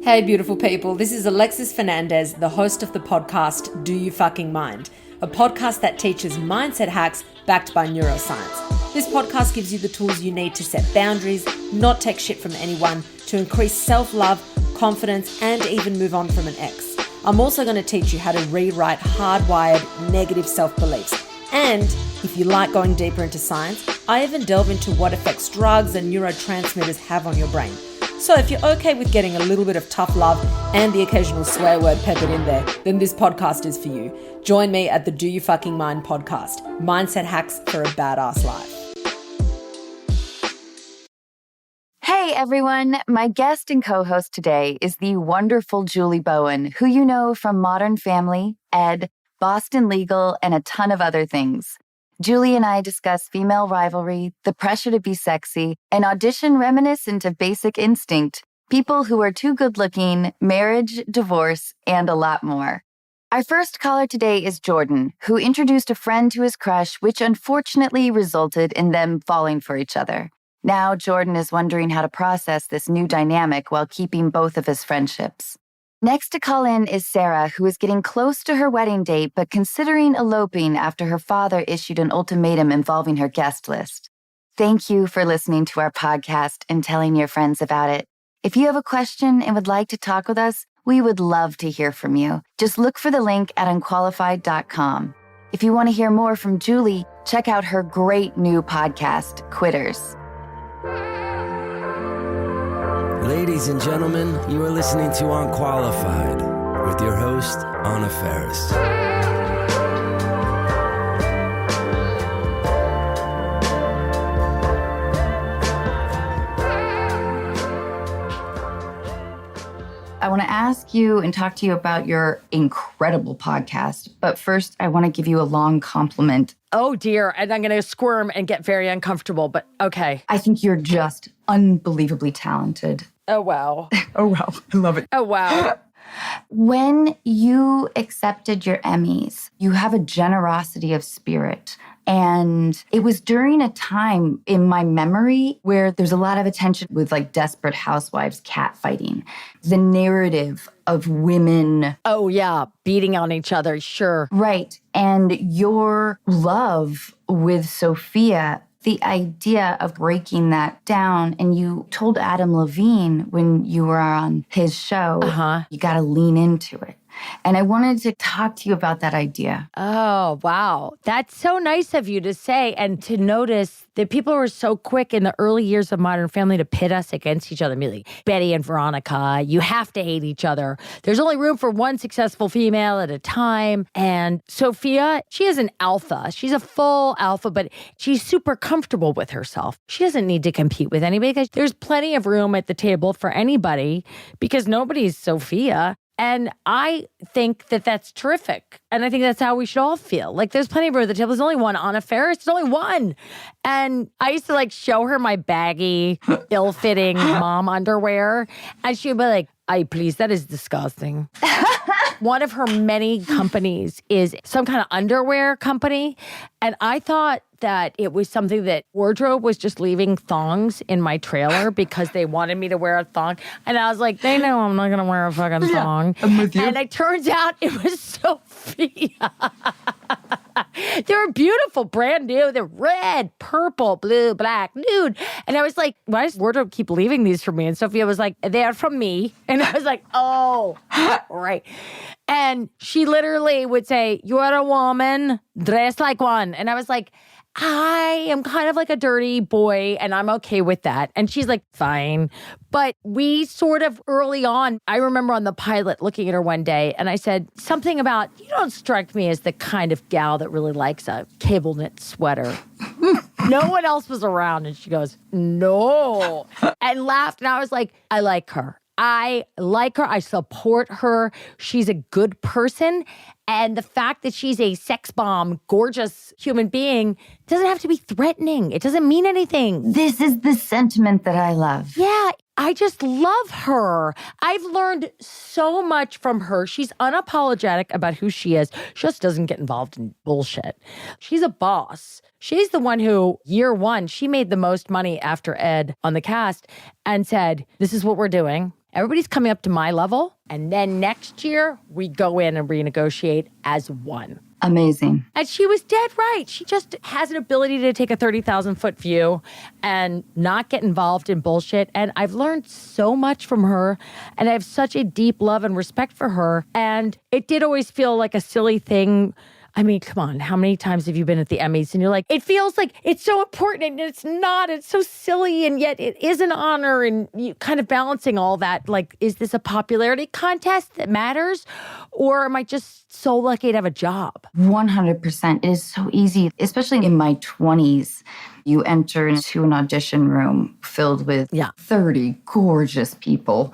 Hey, beautiful people. This is Alexis Fernandez, the host of the podcast, Do You Fucking Mind? A podcast that teaches mindset hacks backed by neuroscience. This podcast gives you the tools you need to set boundaries, not take shit from anyone, to increase self-love, confidence, and even move on from an ex. I'm also going to teach you how to rewrite hardwired negative self-beliefs. And if you like going deeper into science, I even delve into what effects drugs and neurotransmitters have on your brain. So if you're okay with getting a little bit of tough love and the occasional swear word peppered in there, then this podcast is for you. Join me at the Do You Fucking Mind podcast, mindset hacks for a badass life. Hey everyone, my guest and co-host today is the wonderful Julie Bowen, who you know from Modern Family, Ed, Boston Legal, and a ton of other things. Julie and I discuss female rivalry, the pressure to be sexy, an audition reminiscent of Basic Instinct, people who are too good-looking, marriage, divorce, and a lot more. Our first caller today is Jordan, who introduced a friend to his crush, which unfortunately resulted in them falling for each other. Now Jordan is wondering how to process this new dynamic while keeping both of his friendships. Next to call in is Sarah, who is getting close to her wedding date, but considering eloping after her father issued an ultimatum involving her guest list. Thank you for listening to our podcast and telling your friends about it. If you have a question and would like to talk with us, we would love to hear from you. Just look for the link at unqualified.com. If you want to hear more from Julie, check out her great new podcast, Quitters. Ladies and gentlemen, you are listening to Unqualified with your host, Faris. I want to ask you and talk to you about your incredible podcast. But first, I want to give you a long compliment. Oh, dear. And I'm going to squirm and get very uncomfortable, but okay. I think you're just unbelievably talented. Oh, wow. Oh, wow. I love it. Oh, wow. When you accepted your Emmys, you have a generosity of spirit. And it was during a time in my memory where there's a lot of attention with like Desperate Housewives catfighting. The narrative of women. Oh, yeah. Beating on each other. Sure. Right. And your love with Sophia, the idea of breaking that down. And you told Adam Levine when you were on his show, you got to lean into it. And I wanted to talk to you about that idea. Oh, wow. That's so nice of you to say and to notice that people were so quick in the early years of Modern Family to pit us against each other. Like Betty and Veronica, you have to hate each other. There's only room for one successful female at a time. And Sophia, she is an alpha. She's a full alpha, but she's super comfortable with herself. She doesn't need to compete with anybody because there's plenty of room at the table for anybody because nobody's Sophia. And I think that that's terrific. And I think that's how we should all feel. Like, there's plenty of room at the table. There's only one Anna Faris. There's only one. And I used to, like, show her my baggy, ill-fitting mom underwear. And she'd be like, please, that is disgusting. One of her many companies is some kind of underwear company. And I thought that it was something that wardrobe was just leaving thongs in my trailer because they wanted me to wear a thong. And I was like, they know I'm not going to wear a fucking thong. I'm with you. And it turns out it was Sophia. They were beautiful, brand new. They're red, purple, blue, black, nude. And I was like, why does wardrobe keep leaving these for me? And Sophia was like, they're from me. And I was like, oh, right. And she literally would say, you're a woman, dress like one. And I was like, I am kind of like a dirty boy and I'm okay with that. And she's like, fine. But we sort of early on, I remember on the pilot looking at her one day and I said something about, you don't strike me as the kind of gal that really likes a cable knit sweater. No one else was around. And she goes, no, and laughed. And I was like, I like her. I like her. I support her. She's a good person. And the fact that she's a sex bomb, gorgeous human being doesn't have to be threatening. It doesn't mean anything. This is the sentiment that I love. Yeah, I just love her. I've learned so much from her. She's unapologetic about who she is. She just doesn't get involved in bullshit. She's a boss. She's the one who, year one, she made the most money after Ed on the cast and said, this is what we're doing. Everybody's coming up to my level. And then next year, we go in and renegotiate as one. Amazing. And she was dead right. She just has an ability to take a 30,000-foot view and not get involved in bullshit. And I've learned so much from her. And I have such a deep love and respect for her. And it did always feel like a silly thing. I mean, come on, how many times have you been at the Emmys and you're like, it feels like it's so important and it's not, it's so silly and yet it is an honor, and you kind of balancing all that. Like, is this a popularity contest that matters, or am I just so lucky to have a job? 100%. It is so easy, especially in my 20s. You enter into an audition room filled with 30 gorgeous people.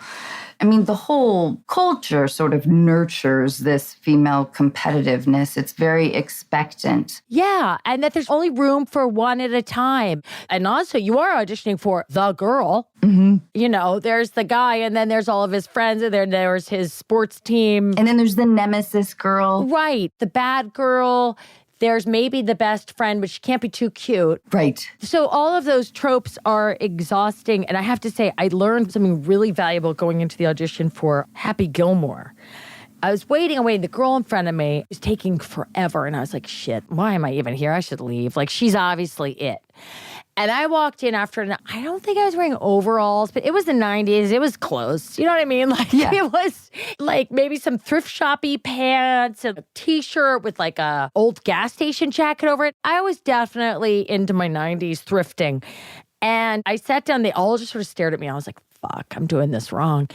I mean, the whole culture sort of nurtures this female competitiveness. It's very expectant. Yeah, and that there's only room for one at a time. And also, you are auditioning for the girl. Mm-hmm. You know, there's the guy, and then there's all of his friends, and then there's his sports team. And then there's the nemesis girl. Right, the bad girl. There's maybe the best friend, but she can't be too cute. Right. So all of those tropes are exhausting. And I have to say, I learned something really valuable going into the audition for Happy Gilmore. I was waiting. The girl in front of me was taking forever. And I was like, shit, why am I even here? I should leave. Like, she's obviously it. And I walked in after, and I don't think I was wearing overalls, but it was the 90s. It was close. You know what I mean? Like, It was like maybe some thrift shoppy pants and a t-shirt with like a old gas station jacket over it. I was definitely into my 90s thrifting. And I sat down. They all just sort of stared at me. I was like, fuck, I'm doing this wrong.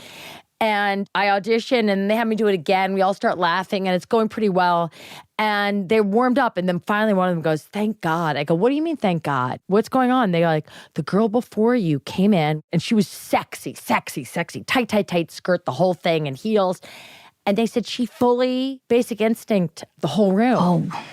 And I auditioned, and they had me do it again. We all start laughing, and it's going pretty well. And they warmed up, and then finally one of them goes, thank God. I go, what do you mean, thank God? What's going on? They go like, the girl before you came in, and she was sexy, tight skirt, the whole thing, and heels. And they said she fully Basic Instinct the whole room. Oh.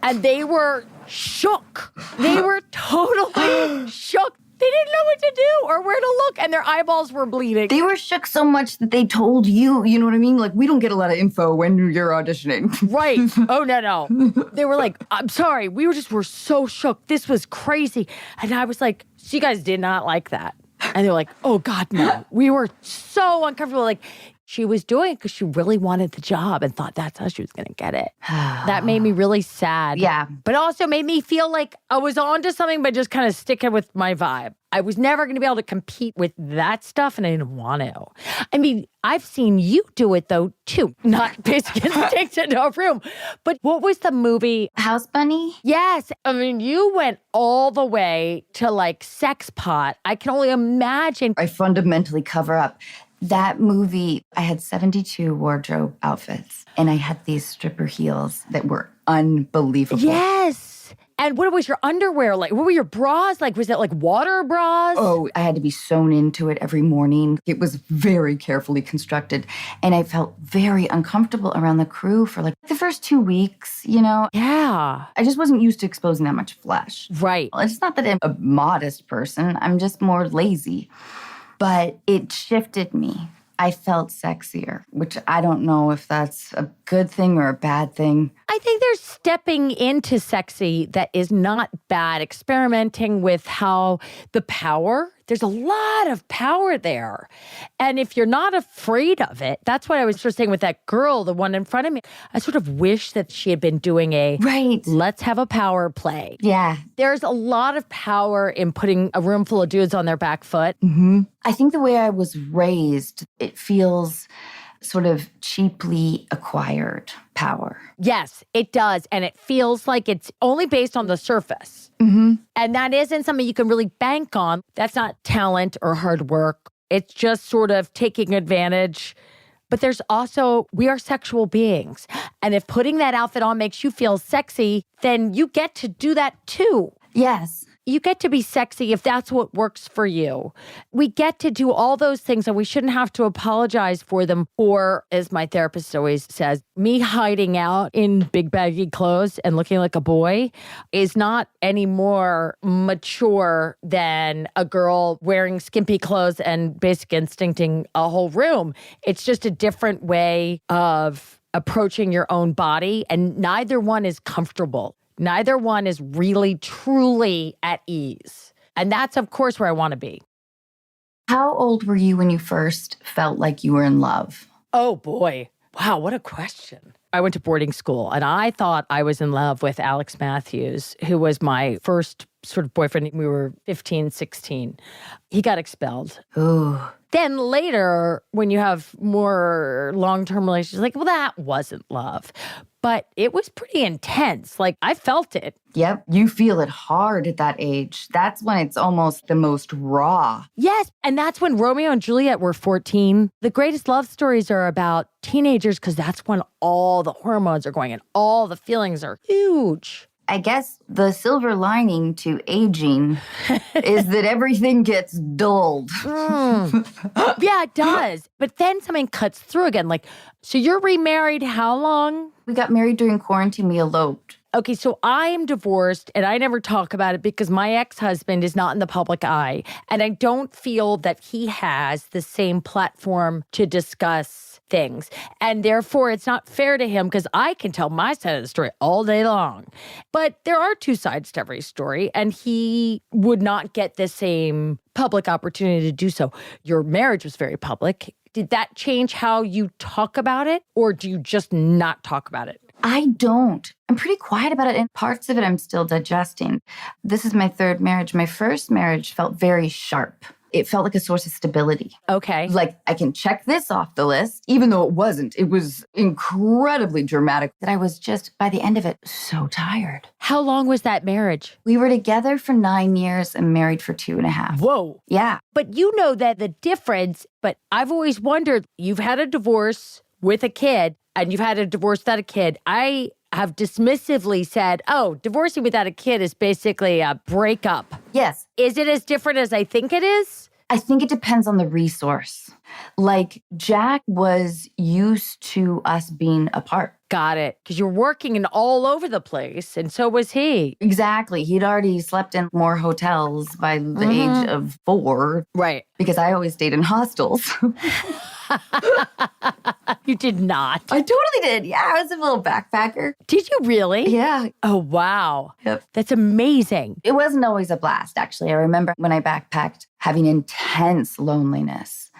And they were shook. They were totally shook. They didn't know what to do or where to look, and their eyeballs were bleeding. They were shook so much that they told you know what I mean? Like, we don't get a lot of info when you're auditioning. Right. Oh, no. They were like, I'm sorry. We were so shook. This was crazy. And I was like, so you guys did not like that? And they were like, oh, God, no. We were so uncomfortable. Like, she was doing it because she really wanted the job and thought that's how she was going to get it. That made me really sad. Yeah. But also made me feel like I was onto something by just kind of sticking with my vibe. I was never going to be able to compete with that stuff, and I didn't want to. I mean, I've seen you do it, though, too. Not Basic Instinct in a room. But what was the movie? House Bunny? Yes. I mean, you went all the way to, like, Sex Pot. I can only imagine. I fundamentally cover up. That movie, I had 72 wardrobe outfits, and I had these stripper heels that were unbelievable. Yes. And what was your underwear like? What were your bras like? Was it like water bras? Oh, I had to be sewn into it every morning. It was very carefully constructed. And I felt very uncomfortable around the crew for like the first 2 weeks, you know? Yeah. I just wasn't used to exposing that much flesh. Right. It's not that I'm a modest person. I'm just more lazy. But it shifted me. I felt sexier, which I don't know if that's a good thing or a bad thing. I think there's stepping into sexy that is not bad, experimenting with how the power, there's a lot of power there. And if you're not afraid of it, that's what I was just saying with that girl, the one in front of me. I sort of wish that she had been doing let's have a power play. Yeah. There's a lot of power in putting a room full of dudes on their back foot. Mm-hmm. I think the way I was raised, it feels sort of cheaply acquired power. Yes, it does. And it feels like it's only based on the surface. Mm-hmm. And that isn't something you can really bank on. That's not talent or hard work. It's just sort of taking advantage. But there's also, we are sexual beings. And if putting that outfit on makes you feel sexy, then you get to do that too. Yes. You get to be sexy if that's what works for you. We get to do all those things, and we shouldn't have to apologize for them. Or, as my therapist always says, me hiding out in big baggy clothes and looking like a boy is not any more mature than a girl wearing skimpy clothes and Basic Instincting a whole room. It's just a different way of approaching your own body, and neither one is comfortable. Neither one is really, truly at ease. And that's, of course, where I want to be. How old were you when you first felt like you were in love? Oh, boy. Wow, what a question. I went to boarding school and I thought I was in love with Alex Matthews, who was my first sort of boyfriend. We were 15, 16. He got expelled. Ooh. Then later, when you have more long-term relationships, like, well, that wasn't love. But it was pretty intense. Like, I felt it. Yep, you feel it hard at that age. That's when it's almost the most raw. Yes, and that's when Romeo and Juliet were 14. The greatest love stories are about teenagers because that's when all the hormones are going and all the feelings are huge. I guess the silver lining to aging is that everything gets dulled. Yeah, it does. But then something cuts through again. Like, so you're remarried how long? We got married during quarantine. We eloped. Okay, so I'm divorced and I never talk about it because my ex-husband is not in the public eye. And I don't feel that he has the same platform to discuss things. And therefore, it's not fair to him because I can tell my side of the story all day long. But there are two sides to every story, and he would not get the same public opportunity to do so. Your marriage was very public. Did that change how you talk about it, or do you just not talk about it? I don't. I'm pretty quiet about it, and parts of it I'm still digesting. This is my third marriage. My first marriage felt very sharp. It felt like a source of stability. Okay. Like, I can check this off the list, even though it wasn't. It was incredibly dramatic that I was just, by the end of it, so tired. How long was that marriage? We were together for 9 years and married for 2.5. Whoa. Yeah. But you know that the difference, but I've always wondered, you've had a divorce with a kid and you've had a divorce without a kid. I have dismissively said, oh, divorcing without a kid is basically a breakup. Yes. Is it as different as I think it is? I think it depends on the resource. Like, Jack was used to us being apart. Got it. Because you're working in all over the place, and so was he. Exactly. He'd already slept in more hotels by the age of 4. Right. Because I always stayed in hostels. You did not. I totally did. Yeah, I was a little backpacker. Did you really? Yeah. Oh, wow. Yep. That's amazing. It wasn't always a blast, actually. I remember when I backpacked having intense loneliness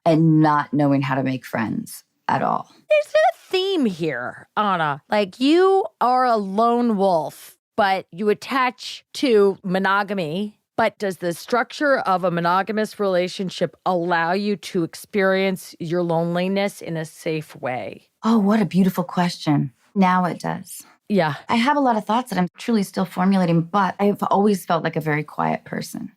and not knowing how to make friends at all. There's a theme here, Anna. Like, you are a lone wolf, but you attach to monogamy. But does the structure of a monogamous relationship allow you to experience your loneliness in a safe way? Oh, what a beautiful question. Now it does. Yeah. I have a lot of thoughts that I'm truly still formulating, but I've always felt like a very quiet person.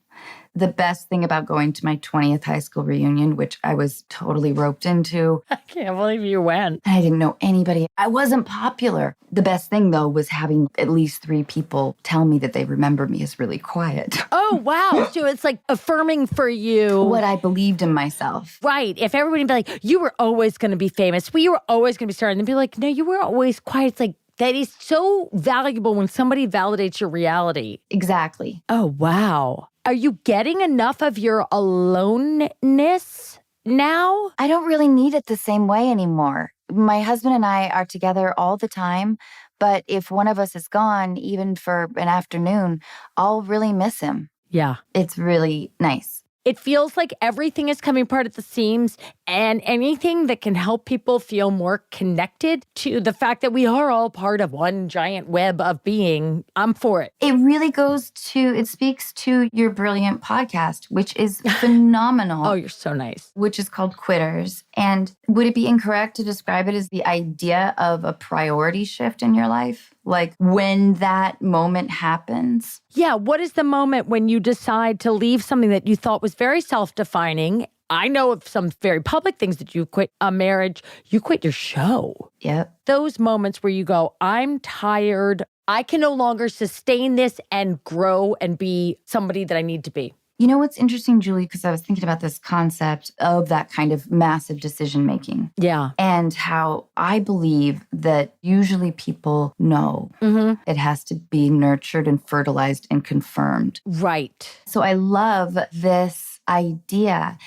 The best thing about going to my 20th high school reunion, which I was totally roped into. I can't believe you went. I didn't know anybody. I wasn't popular. The best thing, though, was having at least 3 people tell me that they remember me as really quiet. Oh, wow. So it's like affirming for you. What I believed in myself. Right. If everybody would be like, you were always going to be famous. You were always going to be starting. And they'd be like, no, you were always quiet. It's like, that is so valuable when somebody validates your reality. Exactly. Oh, wow. Are you getting enough of your aloneness now? I don't really need it the same way anymore. My husband and I are together all the time, but if one of us is gone, even for an afternoon, I'll really miss him. Yeah. It's really nice. It feels like everything is coming apart at the seams, and anything that can help people feel more connected to the fact that we are all part of one giant web of being, I'm for it. It really it speaks to your brilliant podcast, which is phenomenal. Oh, you're so nice. Which is called Quitters. And would it be incorrect to describe it as the idea of a priority shift in your life? Like when that moment happens? Yeah, what is the moment when you decide to leave something that you thought was very self-defining? I know of some very public things that you quit a marriage, you quit your show. Yep. Those moments where you go, I'm tired, I can no longer sustain this and grow and be somebody that I need to be. You know what's interesting, Julie, because I was thinking about this concept of that kind of massive decision making. Yeah. And how I believe that usually people know it has to be nurtured and fertilized and confirmed. Right. So I love this idea.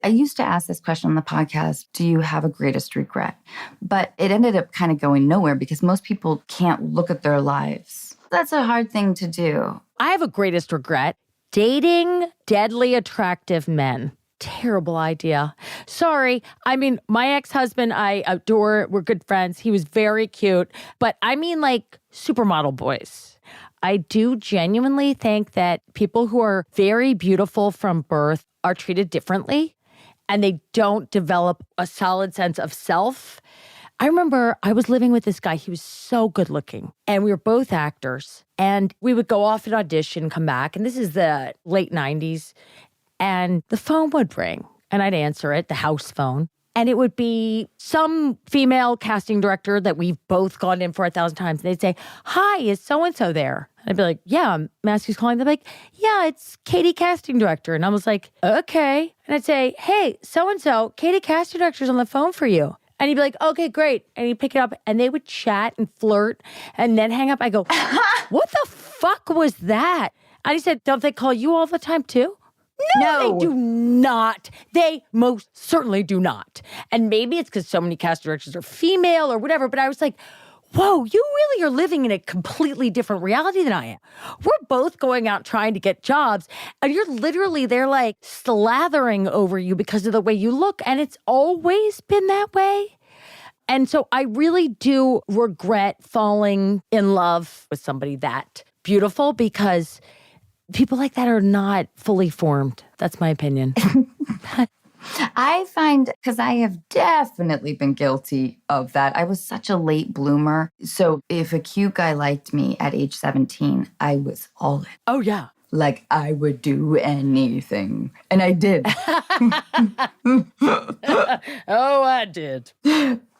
I used to ask this question on the podcast, do you have a greatest regret? But it ended up kind of going nowhere because most people can't look at their lives. That's a hard thing to do. I have a greatest regret. Dating deadly attractive men. terrible idea. Sorry. I mean, my ex-husband, I adore. We're good friends. He was very cute. But I mean like supermodel boys. I do genuinely think that people who are very beautiful from birth are treated differently and they don't develop a solid sense of self. I remember I was living with this guy. He was so good looking and we were both actors and we would go off and audition, come back. And this is the late 90s. And the phone would ring and I'd answer it, the house phone. And it would be some female casting director that we've both gone in for 1,000 times. And they'd say, "Hi, is so-and-so there?" And I'd be like, "Yeah, Maskey's calling." They'd be like, "Yeah, it's Katie, casting director." And I was like, "Okay." And I'd say, "Hey, so-and-so, Katie, casting director's on the phone for you." And he'd be like, "Okay, great." And he'd pick it up and they would chat and flirt and then hang up. I go, "What the fuck was that?" And he said, "Don't they call you all the time too?" No, they do not. They most certainly do not. And maybe it's because so many cast directors are female or whatever, but I was like, whoa, you really are living in a completely different reality than I am. We're both going out trying to get jobs, and you're literally, they're like slathering over you because of the way you look, and it's always been that way. And so I really do regret falling in love with somebody that beautiful because people like that are not fully formed. That's my opinion. I find, because I have definitely been guilty of that. I was such a late bloomer. So if a cute guy liked me at age 17, I was all in. Oh, yeah. Like I would do anything. And I did. Oh, I did.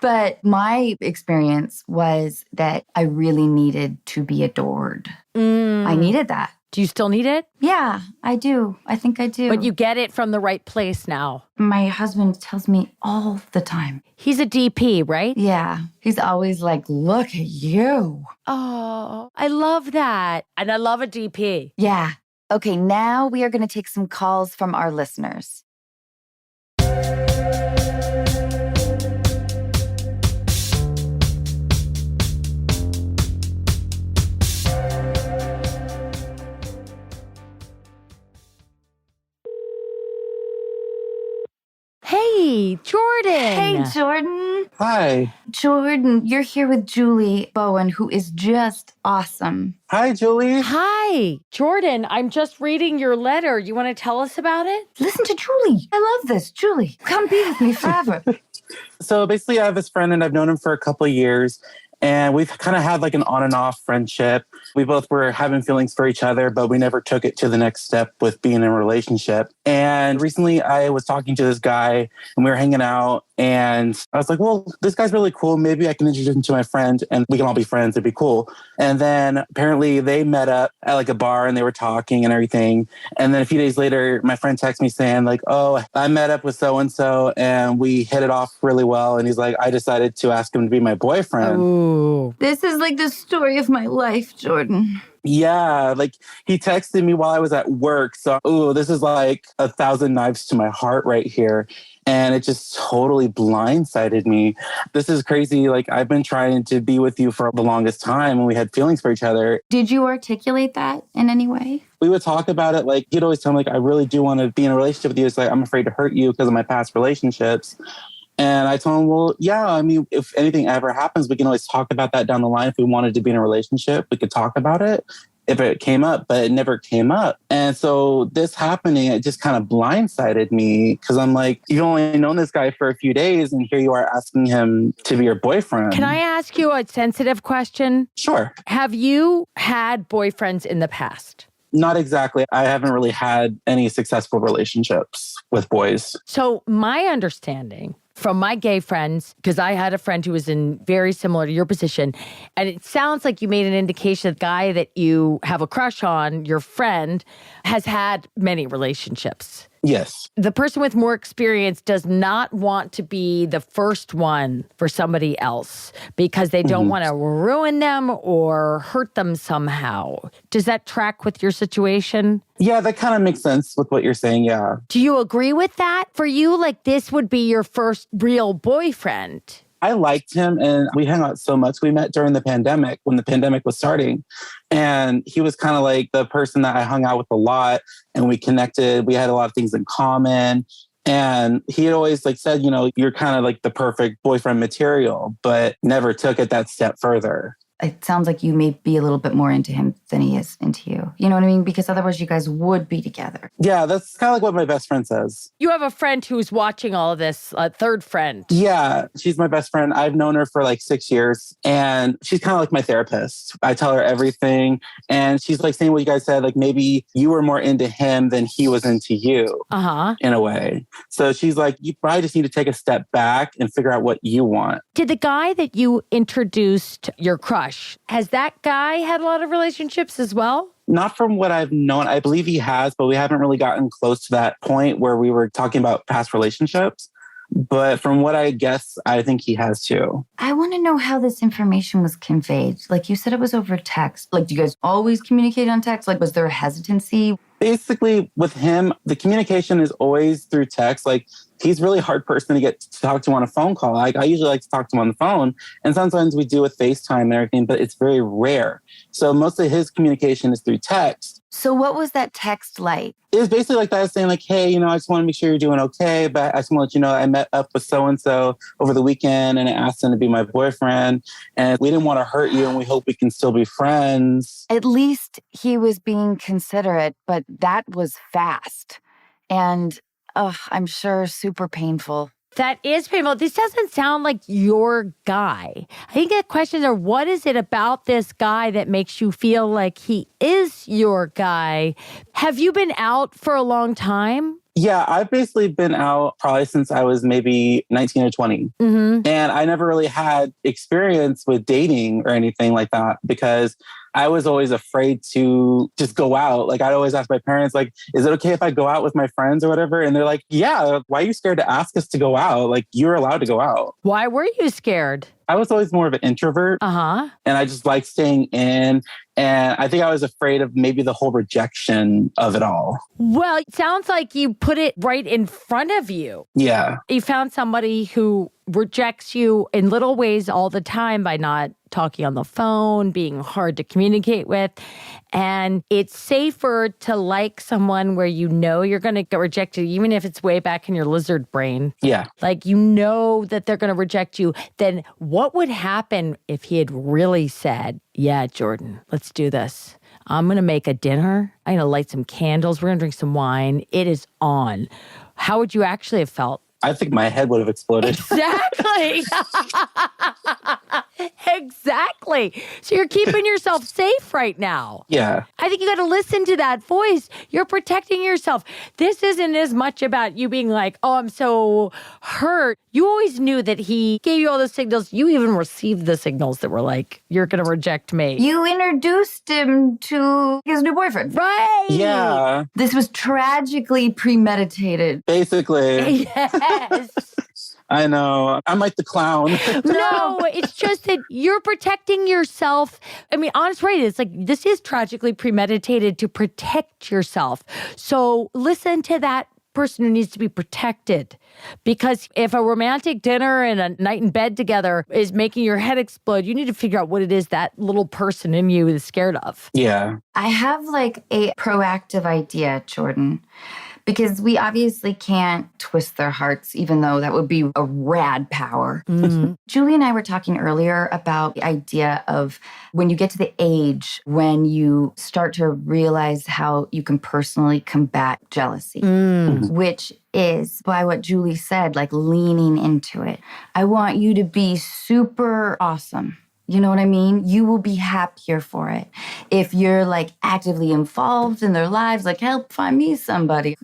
But my experience was that I really needed to be adored. I needed that. Do you still need it? Yeah, I do. I think I do. But you get it from the right place now. My husband tells me all the time. He's a DP, right? Yeah. He's always like, "Look at you." Oh, I love that. And I love a DP. Yeah. Okay, now we are going to take some calls from our listeners. Hey, Jordan. Hey, Jordan. Hi. Jordan, you're here with Julie Bowen, who is just awesome. Hi, Julie. Hi, Jordan. I'm just reading your letter. You want to tell us about it? Listen to Julie. I love this. Julie, come be with me forever. So basically, I have this friend and I've known him for a couple of years. And we've kind of had like an on and off friendship. We both were having feelings for each other, but we never took it to the next step with being in a relationship. And recently I was talking to this guy and we were hanging out and I was like, well, this guy's really cool. Maybe I can introduce him to my friend and we can all be friends. It'd be cool. And then apparently they met up at like a bar and they were talking and everything. And then a few days later, my friend texted me saying like, "Oh, I met up with so-and-so and we hit it off really well." And he's like, "I decided to ask him to be my boyfriend." Ooh. This is like the story of my life, Jordan. Yeah, like he texted me while I was at work. So, this is like 1,000 knives to my heart right here. And it just totally blindsided me. This is crazy. Like I've been trying to be with you for the longest time and we had feelings for each other. Did you articulate that in any way? We would talk about it. Like he'd always tell me like, "I really do want to be in a relationship with you." It's like, "I'm afraid to hurt you because of my past relationships." And I told him, "Well, yeah, I mean, if anything ever happens, we can always talk about that down the line. If we wanted to be in a relationship, we could talk about it if it came up," but it never came up. And so this happening, it just kind of blindsided me because I'm like, you've only known this guy for a few days and here you are asking him to be your boyfriend. Can I ask you a sensitive question? Sure. Have you had boyfriends in the past? Not exactly. I haven't really had any successful relationships with boys. So my understanding from my gay friends, because I had a friend who was in very similar to your position, and it sounds like you made an indication the guy that you have a crush on, your friend, has had many relationships. Yes. The person with more experience does not want to be the first one for somebody else because they don't want to ruin them or hurt them somehow. Does that track with your situation? Yeah, that kind of makes sense with what you're saying. Yeah. Do you agree with that? For you, like this would be your first real boyfriend. I liked him and we hung out so much. We met during the pandemic when the pandemic was starting. And he was kind of like the person that I hung out with a lot and we connected. We had a lot of things in common. And he had always like said, you're kind of like the perfect boyfriend material, but never took it that step further. It sounds like you may be a little bit more into him than he is into you. You know what I mean? Because otherwise you guys would be together. Yeah, that's kind of like what my best friend says. You have a friend who's watching all of this, a third friend. Yeah, she's my best friend. I've known her for like 6 years, and she's kind of like my therapist. I tell her everything, and she's like saying what you guys said, like maybe you were more into him than he was into you in a way. So she's like, you probably just need to take a step back and figure out what you want. Did the guy that you introduced your crush, has that guy had a lot of relationships as well? Not from what I've known. I believe he has, but we haven't really gotten close to that point where we were talking about past relationships. But from what I guess, I think he has too. I want to know how this information was conveyed. Like you said, it was over text. Like, do you guys always communicate on text? Like, was there a hesitancy? Basically, with him, the communication is always through text. Like, he's a really hard person to get to talk to on a phone call. Like, I usually like to talk to him on the phone. And sometimes we do with FaceTime and everything, but it's very rare. So most of his communication is through text. So what was that text like? It was basically like that, saying like, hey, I just want to make sure you're doing okay. But I just want to let you know I met up with so-and-so over the weekend and I asked him to be my boyfriend. And we didn't want to hurt you and we hope we can still be friends. At least he was being considerate, but that was fast. And I'm sure super painful. That is painful. This doesn't sound like your guy. I think the questions are, what is it about this guy that makes you feel like he is your guy? Have you been out for a long time? Yeah, I've basically been out probably since I was maybe 19 or 20. And I never really had experience with dating or anything like that because I was always afraid to just go out. Like, I'd always ask my parents, like, is it okay if I go out with my friends or whatever? And they're like, yeah, why are you scared to ask us to go out? Like, you're allowed to go out. Why were you scared? I was always more of an introvert. And I just like staying in. And I think I was afraid of maybe the whole rejection of it all. Well, it sounds like you put it right in front of you. Yeah. You found somebody who rejects you in little ways all the time by not talking on the phone, being hard to communicate with. And it's safer to like someone where you know you're going to get rejected, even if it's way back in your lizard brain. Yeah. Like, you know that they're going to reject you. Then what would happen if he had really said, yeah, Jordan, let's do this. I'm going to make a dinner. I'm going to light some candles. We're going to drink some wine. It is on. How would you actually have felt? I think my head would have exploded. Exactly. Exactly. So you're keeping yourself safe right now. Yeah. I think you got to listen to that voice. You're protecting yourself. This isn't as much about you being like, oh, I'm so hurt. You always knew that he gave you all the signals. You even received the signals that were like, you're going to reject me. You introduced him to his new boyfriend. Right. Yeah. This was tragically premeditated. Basically. Yes. I know. I'm like the clown. No, it's just that you're protecting yourself. I mean, honest, right? It's like, this is tragically premeditated to protect yourself. So listen to that person who needs to be protected. Because if a romantic dinner and a night in bed together is making your head explode, you need to figure out what it is that little person in you is scared of. Yeah. I have like a proactive idea, Jordan. Because we obviously can't twist their hearts, even though that would be a rad power. Julie and I were talking earlier about the idea of when you get to the age when you start to realize how you can personally combat jealousy, which is by what Julie said, like leaning into it. I want you to be super awesome. You know what I mean? You will be happier for it. If you're like actively involved in their lives, like help find me somebody,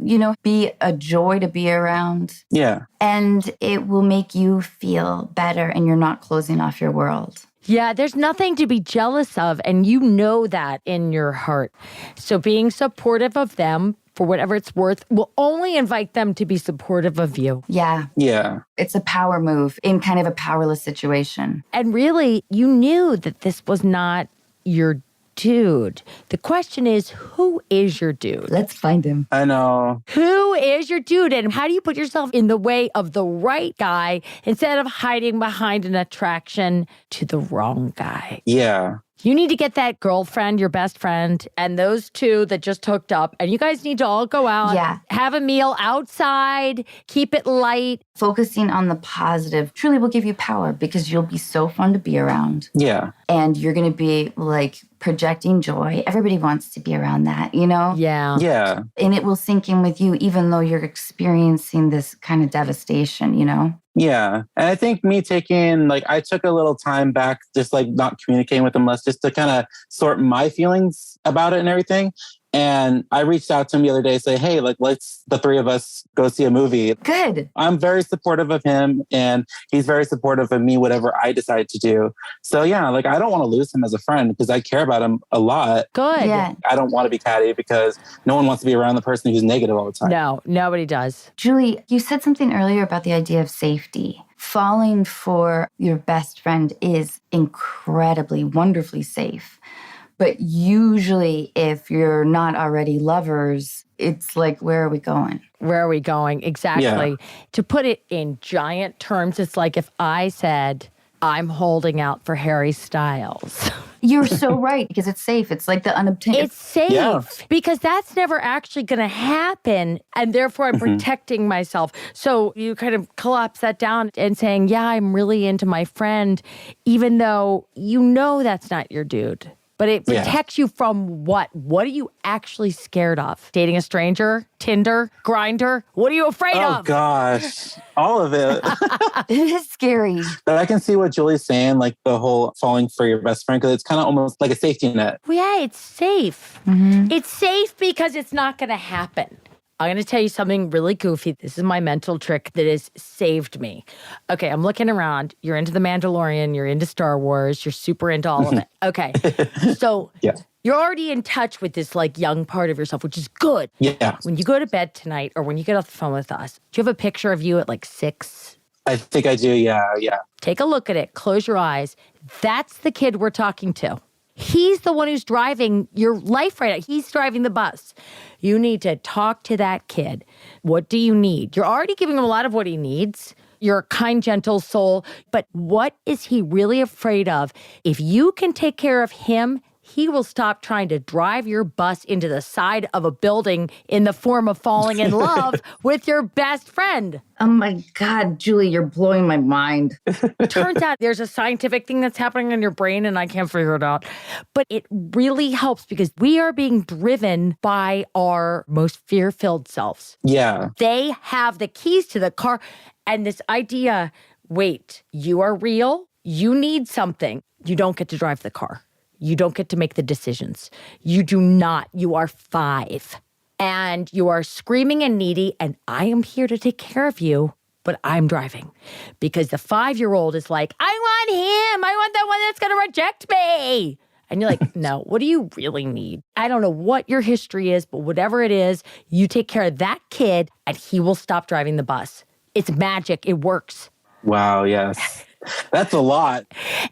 be a joy to be around. Yeah. And it will make you feel better and you're not closing off your world. Yeah, there's nothing to be jealous of. And you know that in your heart. So being supportive of them, for whatever it's worth, will only invite them to be supportive of you. Yeah. Yeah. It's a power move in kind of a powerless situation. And really, you knew that this was not your dude. The question is, who is your dude? Let's find him. I know. Who is your dude? And how do you put yourself in the way of the right guy instead of hiding behind an attraction to the wrong guy? Yeah. You need to get that girlfriend, your best friend, and those two that just hooked up, and you guys need to all go out, have a meal outside, keep it light. Focusing on the positive truly will give you power because you'll be so fun to be around. Yeah. And you're going to be like projecting joy. Everybody wants to be around that, you know? Yeah. Yeah. And it will sink in with you even though you're experiencing this kind of devastation, you know? Yeah. And I think me taking, like, I took a little time back, just like not communicating with him less, just to kind of sort my feelings about it and everything. And I reached out to him the other day, say, hey, like, let's the three of us go see a movie. Good. I'm very supportive of him and he's very supportive of me, whatever I decide to do. So yeah, like, I don't want to lose him as a friend because I care about him a lot. Good. Yeah. I don't want to be catty because no one wants to be around the person who's negative all the time. No, nobody does. Julie, you said something earlier about the idea of safety. Falling for your best friend is incredibly, wonderfully safe. But usually if you're not already lovers, it's like, where are we going? Where are we going? Exactly. Yeah. To put it in giant terms, it's like if I said, I'm holding out for Harry Styles. You're so right, because it's safe. It's like the unobtainable. It's safe Yeah. because that's never actually going to happen. And therefore, I'm protecting myself. So you kind of collapse that down and saying, yeah, I'm really into my friend, even though you know that's not your dude. But it protects you from what? What are you actually scared of? Dating a stranger? Tinder? Grindr? What are you afraid Oh, of? gosh. All of it. It is scary. But I can see what Julie's saying, like the whole falling for your best friend, because it's kind of almost like a safety net. Well, yeah, it's safe. It's safe because it's not going to happen. I'm going to tell you something really goofy. This is my mental trick that has saved me. Okay, I'm looking around. You're into The Mandalorian. You're into Star Wars. You're super into all of it. Okay. So you're already in touch with this like young part of yourself, which is good. Yeah. When you go to bed tonight or when you get off the phone with us, do you have a picture of you at like 6? I think I do. Yeah. Yeah. Take a look at it. Close your eyes. That's the kid we're talking to. He's the one who's driving your life right now. He's driving the bus. You need to talk to that kid. What do you need? You're already giving him a lot of what he needs. You're a kind, gentle soul. But what is he really afraid of? If you can take care of him, he will stop trying to drive your bus into the side of a building in the form of falling in love with your best friend. Oh my God, Julie, you're blowing my mind. Turns out there's a scientific thing that's happening in your brain and I can't figure it out. But it really helps because we are being driven by our most fear-filled selves. Yeah. They have the keys to the car. And this idea, wait, you are real? You need something. You don't get to drive the car. You don't get to make the decisions. You do not. You are 5. And you are screaming and needy, and I am here to take care of you, but I'm driving. Because the 5-year-old is like, I want him. I want the one that's going to reject me. And you're like, no, what do you really need? I don't know what your history is, but whatever it is, you take care of that kid, and he will stop driving the bus. It's magic. It works. Wow. Yes. That's a lot.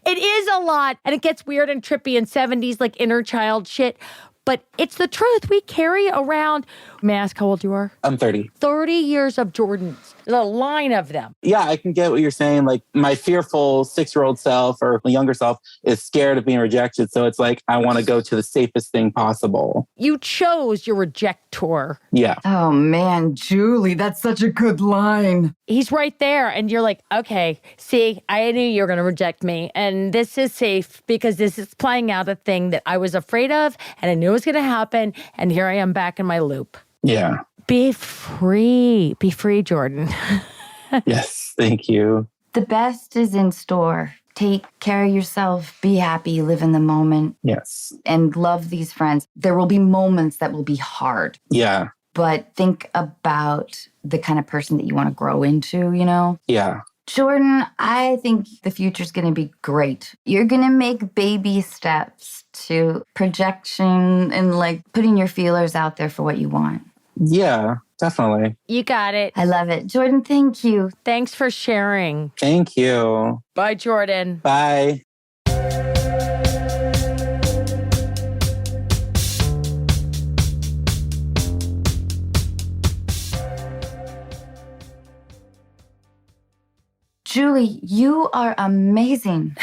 It is a lot. And it gets weird and trippy in 70s, like inner child shit. But it's the truth. We carry around, may I ask how old you are? I'm 30. 30 years of Jordans. There's a line of them. Yeah, I can get what you're saying. Like my fearful 6-year-old self or my younger self is scared of being rejected. So it's like, I want to go to the safest thing possible. You chose your rejector. Yeah. Oh man, Julie, that's such a good line. He's right there. And you're like, okay, see, I knew you were going to reject me. And this is safe because this is playing out a thing that I was afraid of and I knew it was going to happen. And here I am back in my loop. Yeah. Be free. Be free, Jordan. Yes. Thank you. The best is in store. Take care of yourself, be happy, live in the moment, Yes. and love these friends. There will be moments that will be hard, Yeah. but think about the kind of person that you want to grow into, you know? Yeah. Jordan, I think the future's going to be great. You're going to make baby steps to projection and like putting your feelers out there for what you want. Yeah, definitely. You got it. I love it. Jordan, thank you. Thanks for sharing. Thank you. Bye, Jordan. Bye. Julie, you are amazing.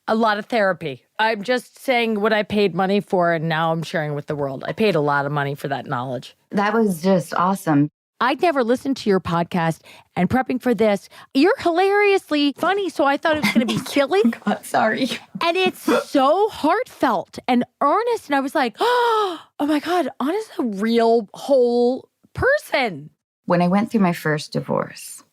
A lot of therapy. I'm just saying what I paid money for, and now I'm sharing with the world. I paid a lot of money for that knowledge. That was just awesome. I'd never listened to your podcast, and prepping for this, you're hilariously funny, so I thought it was going to be silly. God, sorry. And it's so heartfelt and earnest, and I was like, oh my God, Anna's a real whole person. When I went through my first divorce,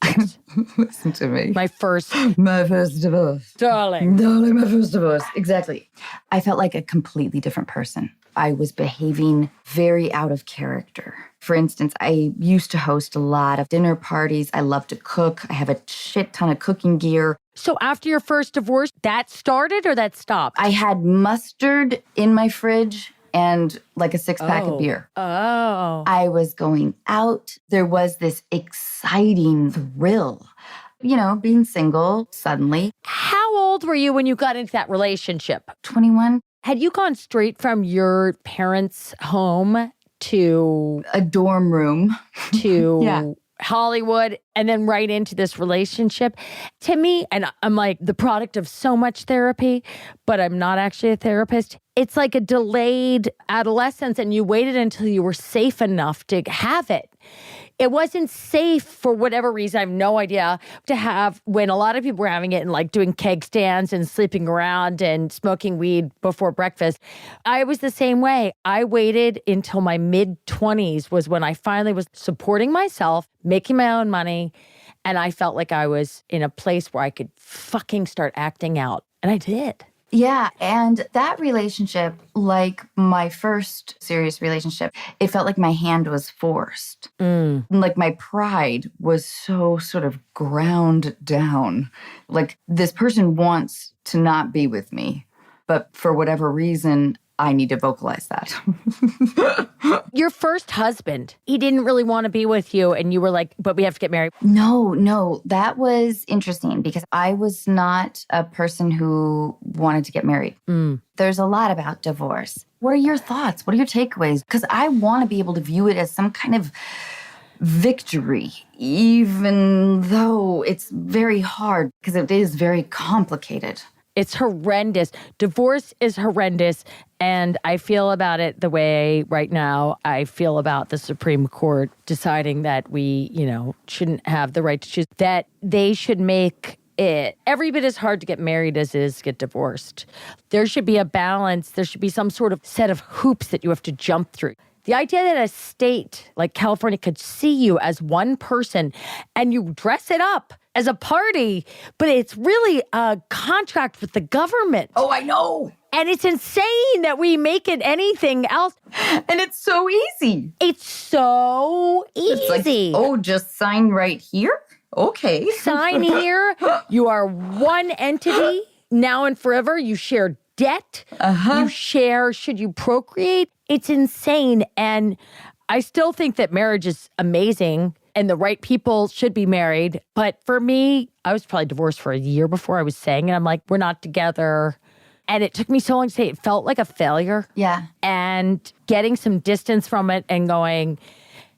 listen to me. My first divorce. darling. Darling, my first divorce. Exactly. I felt like a completely different person. I was behaving very out of character. For instance, I used to host a lot of dinner parties. I love to cook. I have a shit ton of cooking gear. So after your first divorce, that started or that stopped? I had mustard in my fridge and like a 6-pack of beer. Oh. I was going out. There was this exciting thrill, being single suddenly. How old were you when you got into that relationship? 21. Had you gone straight from your parents' home to a dorm room to Yeah. Hollywood and then right into this relationship? To me, and I'm like the product of so much therapy, but I'm not actually a therapist. It's like a delayed adolescence, and you waited until you were safe enough to have it. It wasn't safe for whatever reason, I have no idea, to have when a lot of people were having it and like doing keg stands and sleeping around and smoking weed before breakfast. I was the same way. I waited until my mid-20s was when I finally was supporting myself, making my own money, and I felt like I was in a place where I could fucking start acting out. And I did. Yeah, and that relationship, like my first serious relationship, it felt like my hand was forced. Like my pride was so sort of ground down. Like this person wants to not be with me, but for whatever reason, I need to vocalize that. Your first husband, he didn't really want to be with you, and you were like, but we have to get married. No, that was interesting because I was not a person who wanted to get married. There's a lot about divorce. What are your thoughts? What are your takeaways? Because I want to be able to view it as some kind of victory, even though it's very hard because it is very complicated. It's horrendous. Divorce is horrendous. And I feel about it the way right now I feel about the Supreme Court deciding that we, shouldn't have the right to choose, that they should make it every bit as hard to get married as it is to get divorced. There should be a balance. There should be some sort of set of hoops that you have to jump through. The idea that a state like California could see you as one person and you dress it up as a party, but it's really a contract with the government. Oh, I know. And it's insane that we make it anything else. And it's so easy. It's so easy. It's like, just sign right here? Okay. Sign here. You are one entity now and forever. You share debt. You share, should you procreate? It's insane. And I still think that marriage is amazing and the right people should be married. But for me, I was probably divorced for a year before I was saying it. I'm like, we're not together. And it took me so long to say it felt like a failure. Yeah. And getting some distance from it and going,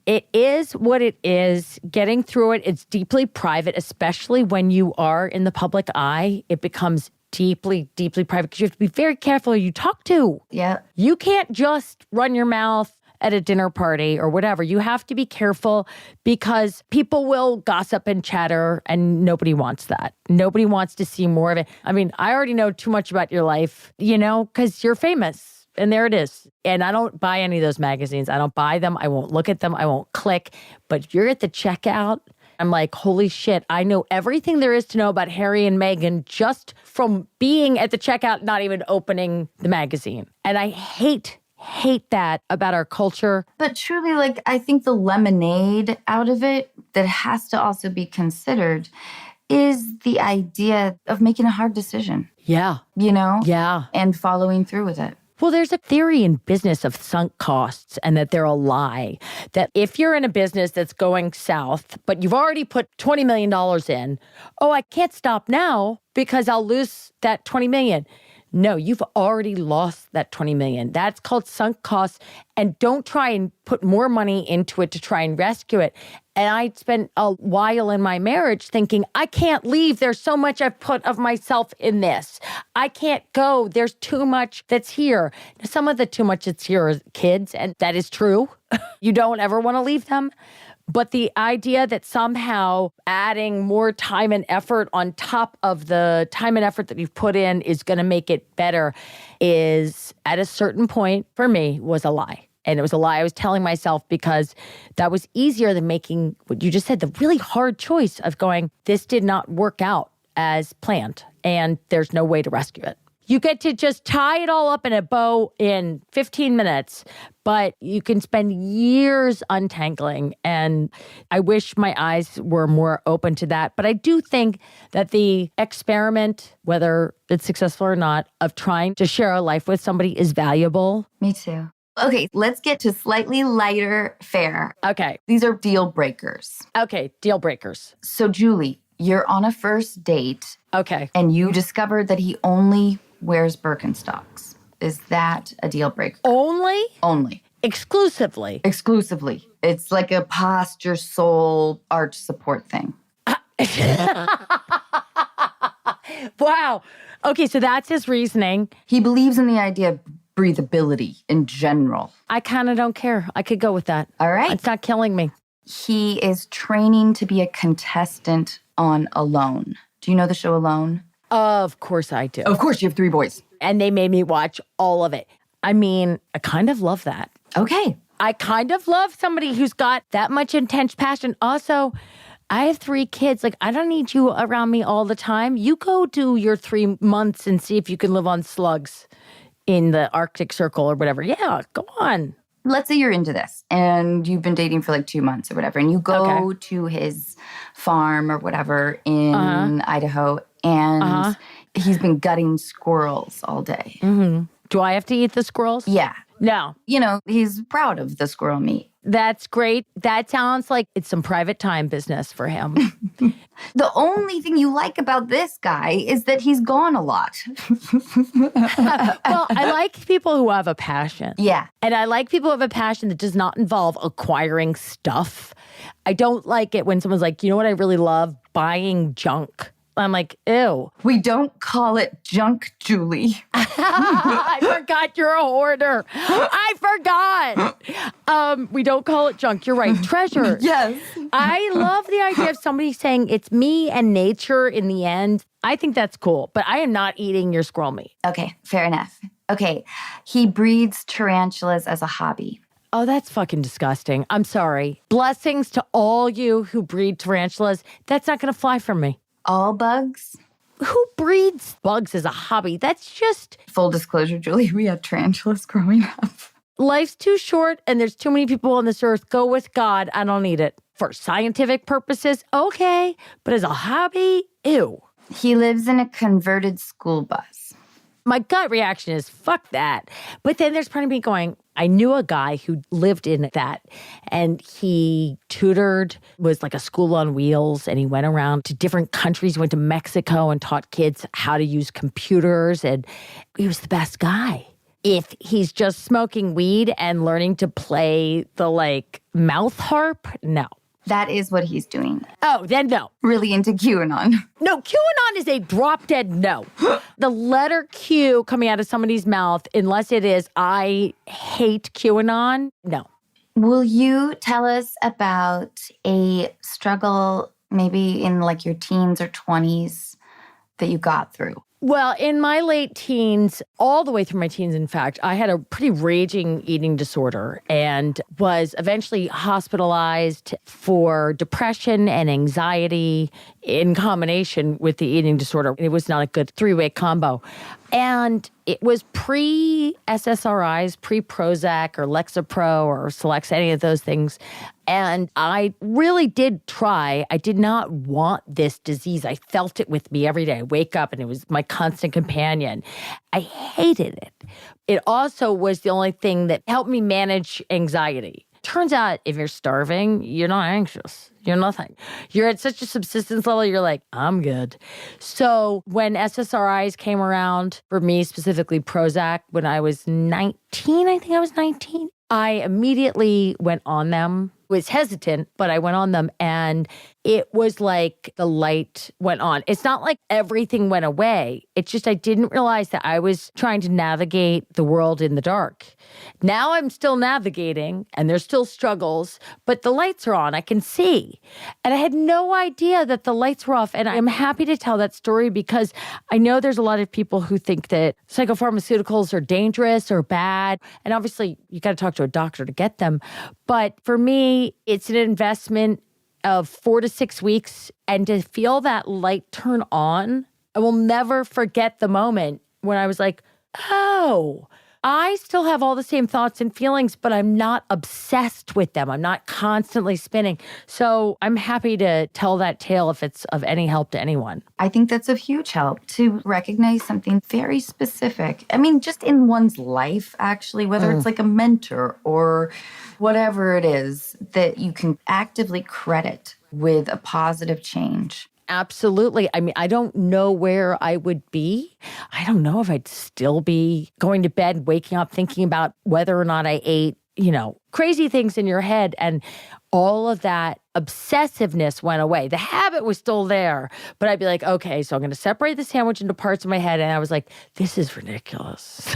it is what it is. Getting through it, it's deeply private, especially when you are in the public eye. It becomes deeply, deeply private because you have to be very careful who you talk to. Yeah. You can't just run your mouth at a dinner party or whatever. You have to be careful because people will gossip and chatter and nobody wants that. Nobody wants to see more of it. I mean, I already know too much about your life, because you're famous and there it is. And I don't buy any of those magazines. I don't buy them. I won't look at them. I won't click. But you're at the checkout. I'm like, holy shit, I know everything there is to know about Harry and Meghan just from being at the checkout, not even opening the magazine. And I hate that about our culture. But truly, I think the lemonade out of it that has to also be considered is the idea of making a hard decision. Yeah. Yeah. And following through with it. Well, there's a theory in business of sunk costs and that they're a lie. That if you're in a business that's going south, but you've already put $20 million in, I can't stop now because I'll lose that $20 million. No, you've already lost that $20 million. That's called sunk costs. And don't try and put more money into it to try and rescue it. And I spent a while in my marriage thinking, I can't leave. There's so much I've put of myself in this. I can't go. There's too much that's here. Some of the too much that's here is kids, and that is true. You don't ever want to leave them. But the idea that somehow adding more time and effort on top of the time and effort that you've put in is going to make it better is, at a certain point, for me, was a lie. And it was a lie I was telling myself because that was easier than making what you just said, the really hard choice of going, this did not work out as planned, and there's no way to rescue it. You get to just tie it all up in a bow in 15 minutes, but you can spend years untangling. And I wish my eyes were more open to that. But I do think that the experiment, whether it's successful or not, of trying to share a life with somebody is valuable. Me too. Okay, let's get to slightly lighter fare. Okay. These are deal breakers. Okay, deal breakers. So, Julie, you're on a first date. Okay. And you discovered that he only wears Birkenstocks. Is that a deal breaker? Only? Only. Exclusively. Exclusively. It's like a posture, soul, arch support thing. Wow. Okay, so that's his reasoning. He believes in the idea of breathability in general. I kind of don't care. I could go with that. All right. It's not killing me. He is training to be a contestant on Alone. Do you know the show Alone? Of course I do. Of course, you have 3 boys. And they made me watch all of it. I mean, I kind of love that. Okay. I kind of love somebody who's got that much intense passion. Also, I have 3 kids. Like, I don't need you around me all the time. You go do your 3 months and see if you can live on slugs in the Arctic Circle or whatever. Yeah, go on. Let's say you're into this and you've been dating for like 2 months or whatever, and you go to his farm or whatever in Idaho, and he's been gutting squirrels all day. Mm-hmm. Do I have to eat the squirrels? Yeah. No. You know, he's proud of the squirrel meat. That's great. That sounds like it's some private time business for him. The only thing you like about this guy is that he's gone a lot. Well, I like people who have a passion. Yeah. And I like people who have a passion that does not involve acquiring stuff. I don't like it when someone's like, you know what I really love? Buying junk. I'm like, ew. We don't call it junk, Julie. I forgot you're a hoarder. I forgot. We don't call it junk. You're right. Treasure. Yes. I love the idea of somebody saying it's me and nature in the end. I think that's cool, but I am not eating your squirrel meat. Okay, fair enough. Okay, he breeds tarantulas as a hobby. Oh, that's fucking disgusting. I'm sorry. Blessings to all you who breed tarantulas. That's not going to fly for me. All bugs? Who breeds bugs as a hobby? That's just... Full disclosure, Julie, we had tarantulas growing up. Life's too short and there's too many people on this earth. Go with God. I don't need it. For scientific purposes, okay. But as a hobby, ew. He lives in a converted school bus. My gut reaction is, fuck that. But then there's part of me going, I knew a guy who lived in that, and he tutored, was like a school on wheels, and he went around to different countries. He went to Mexico and taught kids how to use computers, and he was the best guy. If he's just smoking weed and learning to play the, like, mouth harp, no. That is what he's doing. Oh, then no. Really into QAnon. No, QAnon is a drop-dead no. The letter Q coming out of somebody's mouth, unless it is, I hate QAnon, no. Will you tell us about a struggle maybe in like your teens or 20s that you got through? Well, in my late teens, all the way through my teens, in fact, I had a pretty raging eating disorder and was eventually hospitalized for depression and anxiety in combination with the eating disorder. It was not a good 3-way combo. And it was pre-SSRIs, pre-Prozac or Lexapro or Celexa, any of those things. And I really did try. I did not want this disease. I felt it with me every day. I wake up and it was my constant companion. I hated it. It also was the only thing that helped me manage anxiety. Turns out if you're starving, you're not anxious. You're nothing. You're at such a subsistence level, you're like, I'm good. So when SSRIs came around, for me specifically Prozac, when I was 19, I think I was 19, I immediately went on them. Was hesitant, but I went on them and it was like the light went on. It's not like everything went away. It's just I didn't realize that I was trying to navigate the world in the dark. Now I'm still navigating and there's still struggles, but the lights are on. I can see. And I had no idea that the lights were off. And I'm happy to tell that story because I know there's a lot of people who think that psychopharmaceuticals are dangerous or bad. And obviously you got to talk to a doctor to get them. But for me, it's an investment of 4 to 6 weeks. And to feel that light turn on, I will never forget the moment when I was like, oh, I still have all the same thoughts and feelings, but I'm not obsessed with them. I'm not constantly spinning. So I'm happy to tell that tale if it's of any help to anyone. I think that's of huge help to recognize something very specific. I mean, just in one's life, actually, whether it's like a mentor or whatever it is that you can actively credit with a positive change. Absolutely. I mean, I don't know where I would be. I don't know if I'd still be going to bed, waking up, thinking about whether or not I ate, crazy things in your head. And all of that obsessiveness went away. The habit was still there, but I'd be like, okay, so I'm going to separate the sandwich into parts of my head. And I was like, this is ridiculous.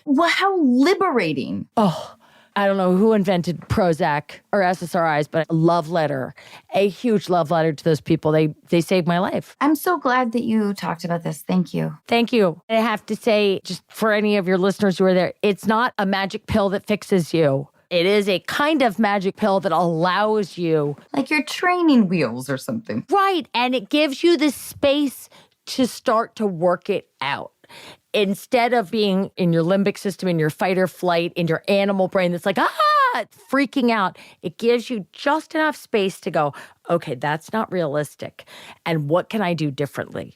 Well, how liberating. Oh, I don't know who invented Prozac or SSRIs, but a love letter, a huge love letter to those people. They saved my life. I'm so glad that you talked about this. Thank you. Thank you. I have to say, just for any of your listeners who are there, it's not a magic pill that fixes you. It is a kind of magic pill that allows you. Like your training wheels or something. Right. And it gives you the space to start to work it out. Instead of being in your limbic system, in your fight or flight, in your animal brain that's like, it's freaking out, it gives you just enough space to go, okay, that's not realistic. And what can I do differently?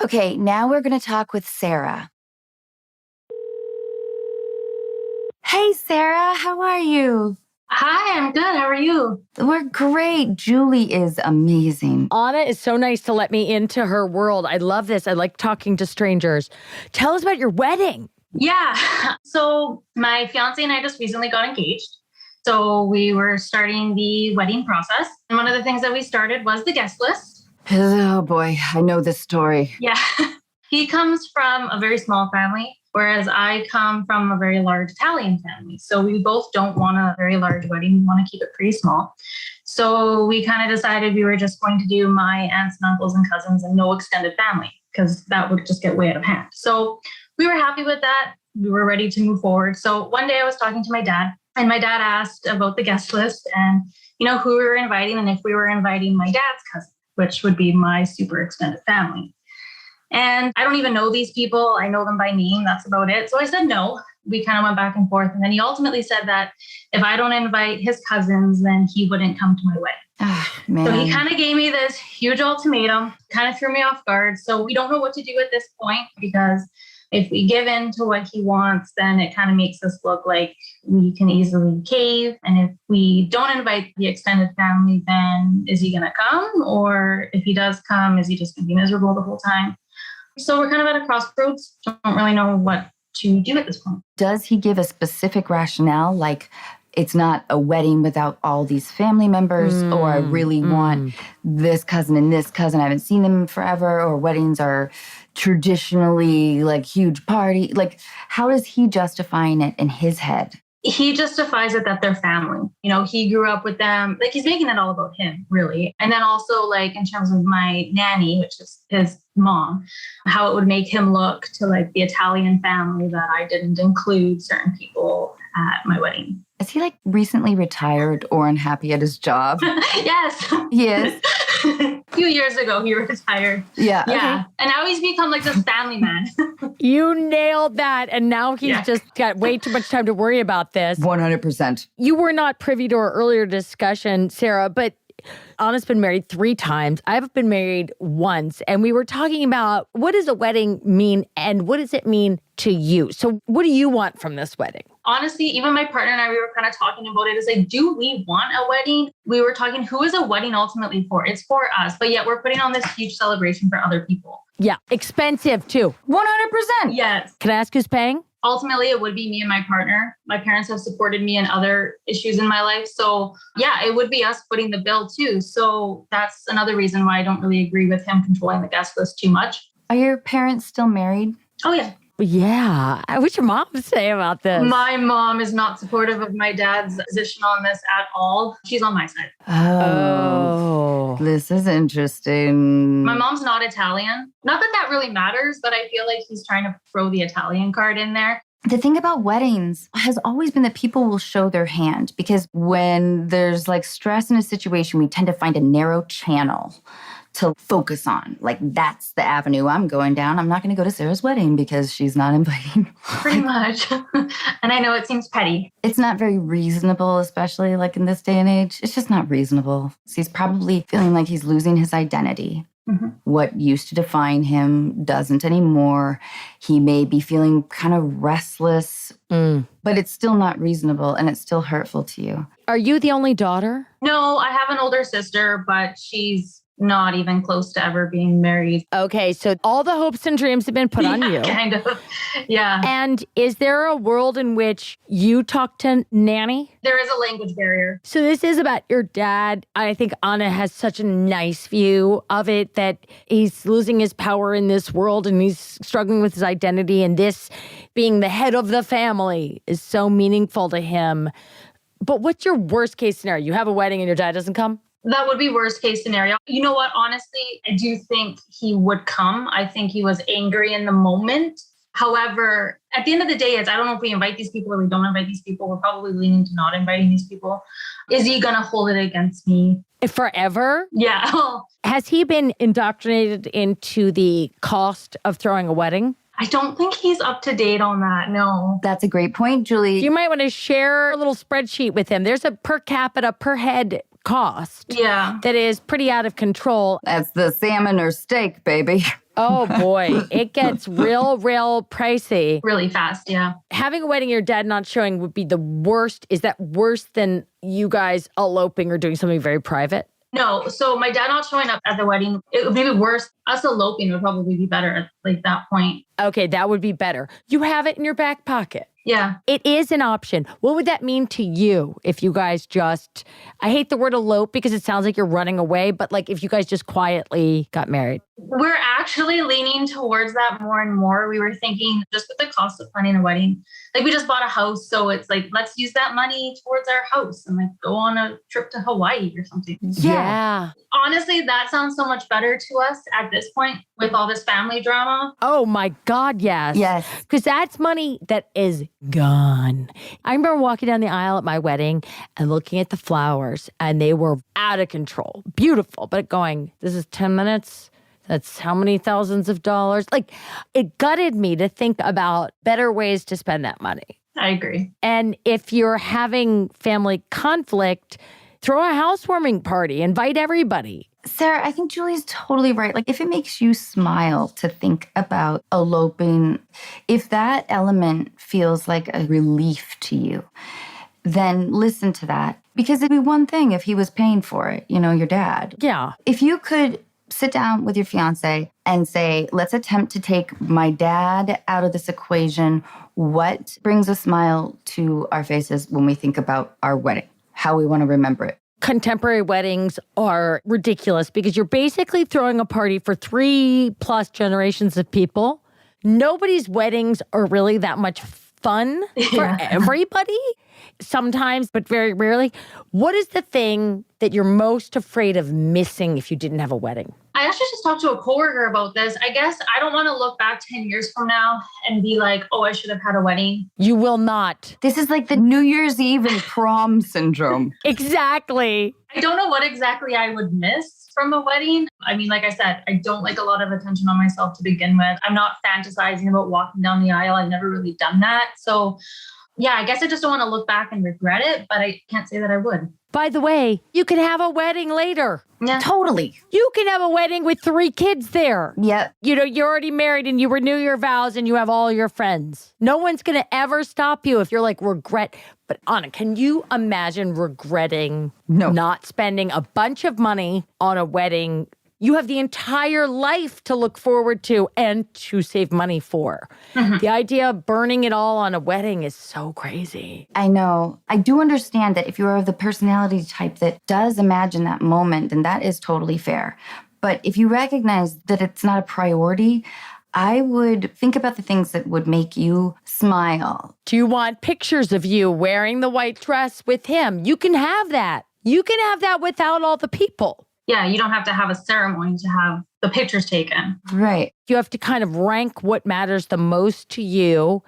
Okay, now we're going to talk with Sarah. Hey, Sarah, how are you? Hi, I'm good. How are you? We're great. Julie is amazing. Anna is so nice to let me into her world. I love this. I like talking to strangers. Tell us about your wedding. Yeah. So my fiance and I just recently got engaged. So we were starting the wedding process. And one of the things that we started was the guest list. Oh boy, I know this story. Yeah. He comes from a very small family, whereas I come from a very large Italian family. So we both don't want a very large wedding. We want to keep it pretty small. So we kind of decided we were just going to do my aunts and uncles and cousins and no extended family, because that would just get way out of hand. So we were happy with that. We were ready to move forward. So one day I was talking to my dad, and my dad asked about the guest list and, who we were inviting and if we were inviting my dad's cousin, which would be my super extended family. And I don't even know these people. I know them by name. That's about it. So I said no. We kind of went back and forth. And then he ultimately said that if I don't invite his cousins, then he wouldn't come to my wedding. Oh, man. So he kind of gave me this huge ultimatum, kind of threw me off guard. So we don't know what to do at this point, because if we give in to what he wants, then it kind of makes us look like we can easily cave. And if we don't invite the extended family, then is he going to come? Or if he does come, is he just going to be miserable the whole time? So we're kind of at a crossroads. Don't really know what to do at this point. Does he give a specific rationale? Like, it's not a wedding without all these family members, or I really want this cousin and this cousin. I haven't seen them forever, or weddings are traditionally like huge party. Like, how is he justifying it in his head? He justifies it that they're family. He grew up with them. Like, he's making it all about him, really. And then also, like, in terms of my nanny, which is his mom, how it would make him look to, like, the Italian family that I didn't include certain people at my wedding. Is he, like, recently retired or unhappy at his job? Yes. Yes. A few years ago, he retired. Yeah. Yeah. Okay. And now he's become, like, this family man. You nailed that. And now he's just got way too much time to worry about this. 100%. You were not privy to our earlier discussion, Sarah, but Anna's been married 3 times. I've been married once. And we were talking about what does a wedding mean and what does it mean to you? So what do you want from this wedding? Honestly, even my partner and I, we were kind of talking about it. It's like, do we want a wedding? We were talking, who is a wedding ultimately for? It's for us. But yet we're putting on this huge celebration for other people. Yeah, expensive too. 100%. Yes. Can I ask who's paying? Ultimately, it would be me and my partner. My parents have supported me in other issues in my life. So yeah, it would be us footing the bill too. So that's another reason why I don't really agree with him controlling the guest list too much. Are your parents still married? Oh yeah. Yeah. What's your mom say about this? My mom is not supportive of my dad's position on this at all. She's on my side. Oh. This is interesting. My mom's not Italian. Not that that really matters, but I feel like he's trying to throw the Italian card in there. The thing about weddings has always been that people will show their hand because when there's like stress in a situation, we tend to find a narrow channel to focus on. Like, that's the avenue I'm going down. I'm not going to go to Sarah's wedding because she's not inviting. Pretty much. And I know it seems petty. It's not very reasonable, especially like in this day and age. It's just not reasonable. So he's probably feeling like he's losing his identity. Mm-hmm. What used to define him doesn't anymore. He may be feeling kind of restless, but it's still not reasonable and it's still hurtful to you. Are you the only daughter? No, I have an older sister, but she's not even close to ever being married. Okay, so all the hopes and dreams have been put on you. Kind of, yeah. And is there a world in which you talk to Nanny? There is a language barrier. So this is about your dad. I think Anna has such a nice view of it, that he's losing his power in this world and he's struggling with his identity. And this being the head of the family is so meaningful to him. But what's your worst case scenario? You have a wedding and your dad doesn't come? That would be worst case scenario. You know what? Honestly, I do think he would come. I think he was angry in the moment. However, at the end of the day, I don't know if we invite these people or we don't invite these people. We're probably leaning to not inviting these people. Is he going to hold it against me? Forever? Yeah. Has he been indoctrinated into the cost of throwing a wedding? I don't think he's up to date on that, no. That's a great point, Julie. You might want to share a little spreadsheet with him. There's a per capita, per head cost that is pretty out of control. That's the salmon or steak, baby. Oh boy, it gets real pricey. Really fast, yeah. Having a wedding, your dad not showing would be the worst. Is that worse than you guys eloping or doing something very private? No, so my dad not showing up at the wedding, it would be worse. Us eloping would probably be better at like that point. Okay, that would be better. You have it in your back pocket. Yeah. It is an option. What would that mean to you if you guys just, I hate the word elope because it sounds like you're running away, but like if you guys just quietly got married? We're actually leaning towards that more and more. We were thinking just with the cost of planning a wedding, like we just bought a house. So it's like, let's use that money towards our house and like go on a trip to Hawaii or something. Yeah. Honestly, that sounds so much better to us at this point with all this family drama. Oh my God, yes. Yes. Because that's money that is gone. I remember walking down the aisle at my wedding and looking at the flowers and they were out of control. Beautiful, but going, this is 10 minutes. That's how many thousands of dollars? Like, it gutted me to think about better ways to spend that money. I agree. And if you're having family conflict, throw a housewarming party, invite everybody. Sarah, I think Julie's totally right. Like, if it makes you smile to think about eloping, if that element feels like a relief to you, then listen to that. Because it'd be one thing if he was paying for it, you know, your dad. Yeah. If you could sit down with your fiance and say, let's attempt to take my dad out of this equation. What brings a smile to our faces when we think about our wedding? How we want to remember it. Contemporary weddings are ridiculous because you're basically throwing a party for 3+ generations of people. Nobody's weddings are really that much fun for everybody. Sometimes, but very rarely. What is the thing that you're most afraid of missing if you didn't have a wedding? I actually just talked to a coworker about this. I guess I don't want to look back 10 years from now and be like, oh, I should have had a wedding. You will not. This is like the New Year's Eve and prom syndrome. Exactly. I don't know what exactly I would miss from a wedding. I mean, like I said, I don't like a lot of attention on myself to begin with. I'm not fantasizing about walking down the aisle. I've never really done that. So Yeah, I guess I just don't want to look back and regret it, but I can't say that I would. By the way, you can have a wedding later. Yeah. Totally. You can have a wedding with 3 kids there. Yep. You know, you're already married and you renew your vows and you have all your friends. No one's going to ever stop you if you're like, regret. But Anna, can you imagine regretting not spending a bunch of money on a wedding? You have the entire life to look forward to and to save money for. Mm-hmm. The idea of burning it all on a wedding is so crazy. I know. I do understand that if you are the personality type that does imagine that moment, then that is totally fair. But if you recognize that it's not a priority, I would think about the things that would make you smile. Do you want pictures of you wearing the white dress with him? You can have that. You can have that without all the people. Yeah, you don't have to have a ceremony to have the pictures taken. Right. You have to kind of rank what matters the most to you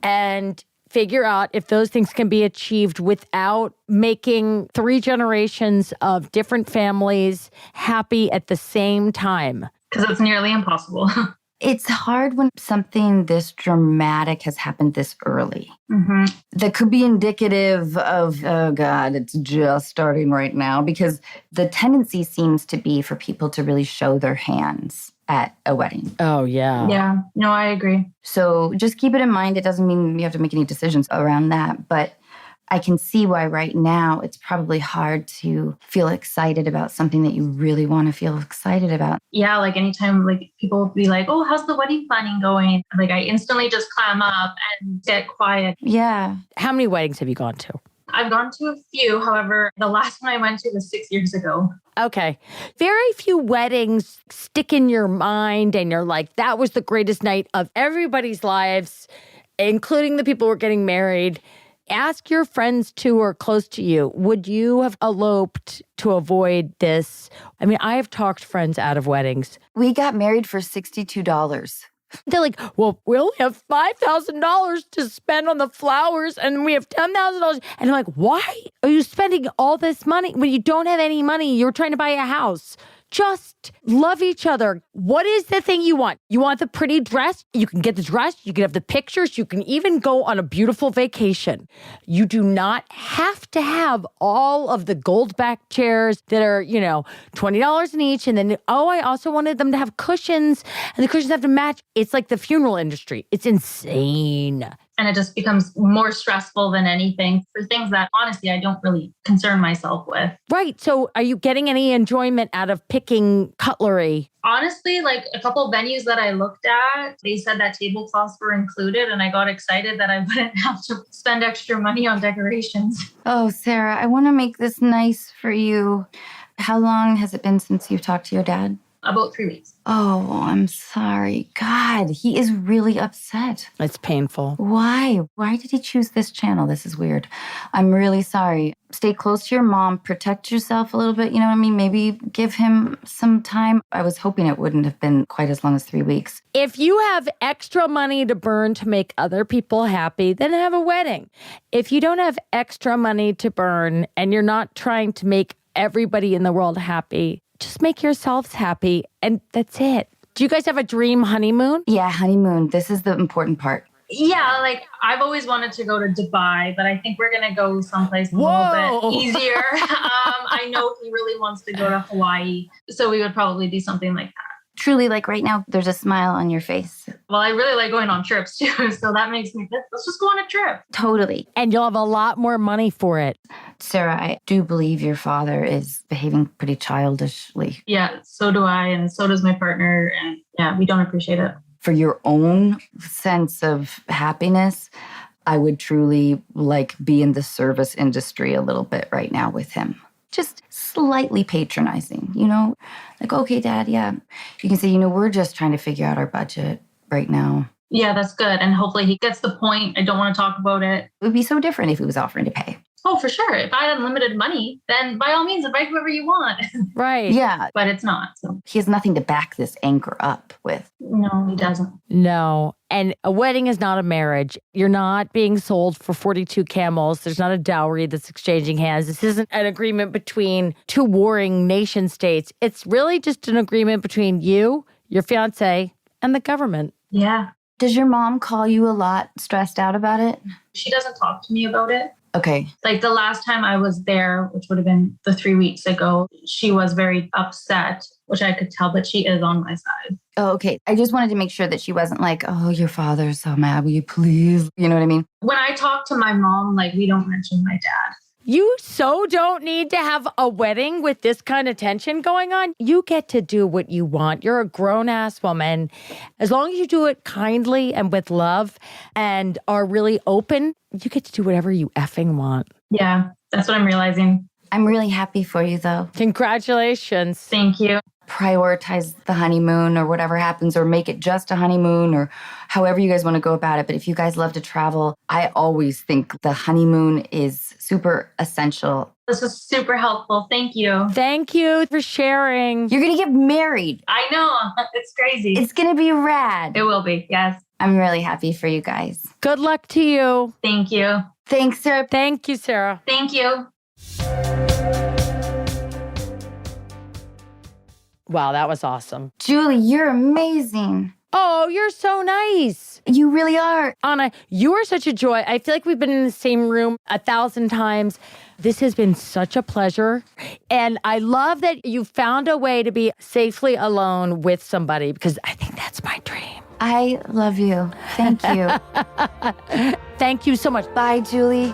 and figure out if those things can be achieved without making 3 generations of different families happy at the same time. Because it's nearly impossible. It's hard when something this dramatic has happened this early. Mm-hmm. That could be indicative of, oh God, it's just starting right now, because the tendency seems to be for people to really show their hands at a wedding. Oh, yeah. Yeah, no, I agree. So just keep it in mind. It doesn't mean you have to make any decisions around that, but I can see why right now it's probably hard to feel excited about something that you really want to feel excited about. Yeah, like anytime like people will be like, oh, how's the wedding planning going? Like I instantly just clam up and get quiet. Yeah. How many weddings have you gone to? I've gone to a few. However, the last one I went to was 6 years ago. Okay. Very few weddings stick in your mind and you're like, that was the greatest night of everybody's lives, including the people who are getting married. Ask your friends too or close to you, would you have eloped to avoid this? I mean, I have talked friends out of weddings. We got married for $62. They're like, well, we only have $5,000 to spend on the flowers and we have $10,000. And I'm like, why are you spending all this money when you don't have any money? You're trying to buy a house. Just love each other. What is the thing you want? You want the pretty dress? You can get the dress. You can have the pictures. You can even go on a beautiful vacation. You do not have to have all of the gold back chairs that are, $20 in each. And then, I also wanted them to have cushions and the cushions have to match. It's like the funeral industry. It's insane. And it just becomes more stressful than anything for things that, honestly, I don't really concern myself with. Right. So are you getting any enjoyment out of picking cutlery? Honestly, like a couple of venues that I looked at, they said that tablecloths were included. And I got excited that I wouldn't have to spend extra money on decorations. Oh, Sarah, I want to make this nice for you. How long has it been since you've talked to your dad? About 3 weeks. Oh, I'm sorry. God, he is really upset. It's painful. Why? Why did he choose this channel? This is weird. I'm really sorry. Stay close to your mom. Protect yourself a little bit. You know what I mean? Maybe give him some time. I was hoping it wouldn't have been quite as long as 3 weeks. If you have extra money to burn to make other people happy, then have a wedding. If you don't have extra money to burn and you're not trying to make everybody in the world happy, just make yourselves happy, and that's it. Do you guys have a dream honeymoon? Yeah, honeymoon. This is the important part. Yeah, like I've always wanted to go to Dubai, but I think we're going to go someplace a little bit easier. I know he really wants to go to Hawaii, so we would probably do something like that. Truly, like right now, there's a smile on your face. Well, I really like going on trips too, so that makes me, let's just go on a trip. Totally. And you'll have a lot more money for it. Sarah, I do believe your father is behaving pretty childishly. Yeah, so do I, and so does my partner, and yeah, we don't appreciate it. For your own sense of happiness, I would truly be in the service industry a little bit right now with him. Just slightly patronizing, okay, Dad, yeah. You can say, we're just trying to figure out our budget right now. Yeah, that's good. And hopefully he gets the point. I don't want to talk about it. It would be so different if he was offering to pay. Oh, for sure. If I had unlimited money, then by all means, invite whoever you want. Right. Yeah. But it's not. So he has nothing to back this anchor up with. No, he doesn't. No. And a wedding is not a marriage. You're not being sold for 42 camels. There's not a dowry that's exchanging hands. This isn't an agreement between 2 warring nation states. It's really just an agreement between you, your fiance, and the government. Yeah. Does your mom call you a lot stressed out about it? She doesn't talk to me about it. Okay. Like the last time I was there, which would have been the 3 weeks ago, she was very upset, which I could tell, but she is on my side. Oh, okay. I just wanted to make sure that she wasn't like, oh, your father's so mad. Will you please? You know what I mean? When I talk to my mom, like we don't mention my dad. You so don't need to have a wedding with this kind of tension going on. You get to do what you want. You're a grown-ass woman. As long as you do it kindly and with love and are really open, you get to do whatever you effing want. Yeah, that's what I'm realizing. I'm really happy for you, though. Congratulations. Thank you. Prioritize the honeymoon or whatever happens, or make it just a honeymoon, or however you guys want to go about it. But if you guys love to travel, I always think the honeymoon is super essential. This was super helpful. Thank you. Thank you for sharing. You're going to get married. I know. It's crazy. It's going to be rad. It will be. Yes. I'm really happy for you guys. Good luck to you. Thank you. Thanks, Sarah. Thank you, Sarah. Thank you. Wow, that was awesome. Julie, you're amazing. Oh, you're so nice. You really are. Anna, you are such a joy. I feel like we've been in the same room 1,000 times. This has been such a pleasure. And I love that you found a way to be safely alone with somebody, because I think that's my dream. I love you. Thank you. Thank you so much. Bye, Julie.